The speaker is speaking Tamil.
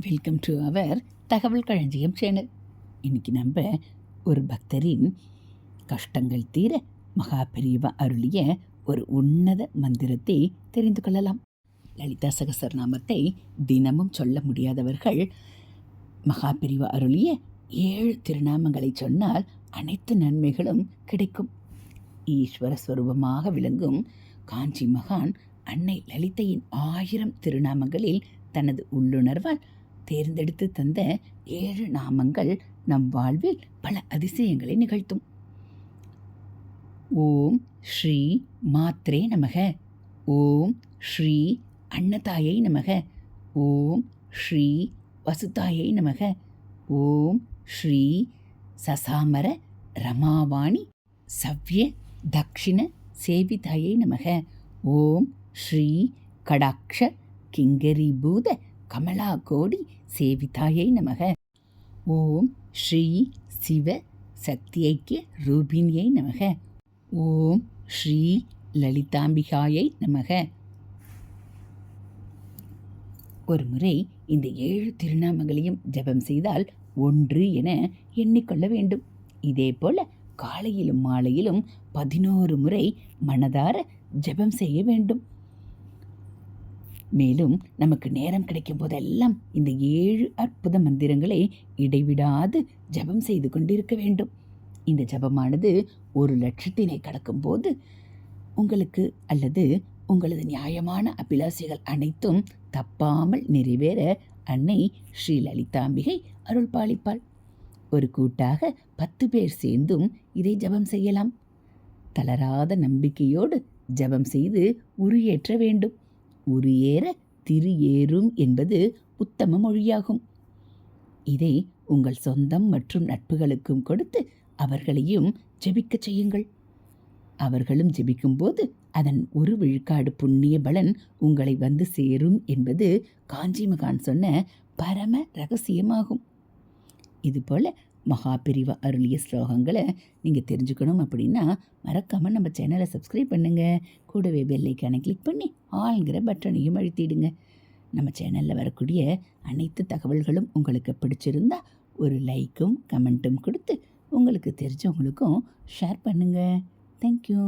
வெல்கம் டு அவர் தகவல் களஞ்சியம் சேனல். இன்னைக்கு நம்ம ஒரு பக்தரின் கஷ்டங்கள் தீர மகாபெரிவா அருளிய ஒரு உன்னத மந்திரத்தை தெரிந்து கொள்ளலாம். லலிதா சகஸ்ரநாமத்தை தினமும் சொல்ல முடியாதவர்கள் மகாபெரிவா அருளிய 7 திருநாமங்களை சொன்னால் அனைத்து நன்மைகளும் கிடைக்கும். ஈஸ்வர ஸ்வரூபமாக விளங்கும் காஞ்சி மகான் அன்னை லலிதையின் 1000 திருநாமங்களில் தனது உள்ளுணர்வால் தேர்ந்தெடுத்து தந்த 7 நாமங்கள் நம் வாழ்வில் பல அதிசயங்களை நிகழ்த்தும். ஓம் ஸ்ரீ மாத்ரே நமக, ஓம் ஸ்ரீ அன்னதாயை நமக, ஓம் ஸ்ரீ வசுதாயை நமக, ஓம் ஸ்ரீ சசாமர ரமாவாணி சவ்ய தக்ஷிண சேவிதாயை நமக, ஓம் ஸ்ரீ கடாக்ஷ கிங்கரிபூத கமலா கோடி சேவிதாயை நமக, ஓம் ஸ்ரீ சிவ சக்தியைக்கிய ரூபிணியை நமக, ஓம் ஸ்ரீ லலிதாம்பிகாயை நமக. ஒரு முறை இந்த 7 திருநாமங்களையும் ஜபம் செய்தால் 1 என எண்ணிக்கொள்ள வேண்டும். இதே போல காலையிலும் மாலையிலும் 11 முறை மனதார ஜபம் செய்ய வேண்டும். மேலும் நமக்கு நேரம் கிடைக்கும் போதெல்லாம் இந்த 7 அற்புத மந்திரங்களை இடைவிடாது ஜபம் செய்து கொண்டிருக்க வேண்டும். இந்த ஜபமானது 1,00,000 கடக்கும் போது உங்களுக்கு அல்லது உங்களது நியாயமான அபிலாசைகள் அனைத்தும் தப்பாமல் நிறைவேற அன்னை ஸ்ரீ லலிதாம்பிகை அருள் பாலிப்பாள். ஒரு கூட்டாக 10 பேர் சேர்ந்தும் இதை ஜபம் செய்யலாம். தளராத நம்பிக்கையோடு ஜபம் செய்து உருயேற்ற வேண்டும். உருயேற திரு ஏறும் என்பது உத்தம மொழியாகும். இதை உங்கள் சொந்தம் மற்றும் நட்புகளுக்கும் கொடுத்து அவர்களையும் ஜெபிக்க செய்யுங்கள். அவர்களும் ஜெபிக்கும் போது அதன் 1 விழுக்காடு புண்ணிய பலன் உங்களை வந்து சேரும் என்பது காஞ்சி மகான் சொன்ன பரம ரகசியமாகும். இதுபோல் மகாபெரிவா அருளிய ஸ்லோகங்களை நீங்கள் தெரிஞ்சுக்கணும் அப்படின்னா மறக்காமல் நம்ம சேனலை சப்ஸ்கிரைப் பண்ணுங்கள். கூடவே பெல் ஐக்கானை கிளிக் பண்ணி ஆல்ங்கிற பட்டனையும் அழுத்திடுங்க. நம்ம சேனலில் வரக்கூடிய அனைத்து தகவல்களும் உங்களுக்கு பிடிச்சிருந்தா ஒரு லைக்கும் கமெண்ட்டும் கொடுத்து உங்களுக்கு தெரிஞ்சவங்களுக்கும் ஷேர் பண்ணுங்கள். தேங்க்யூ.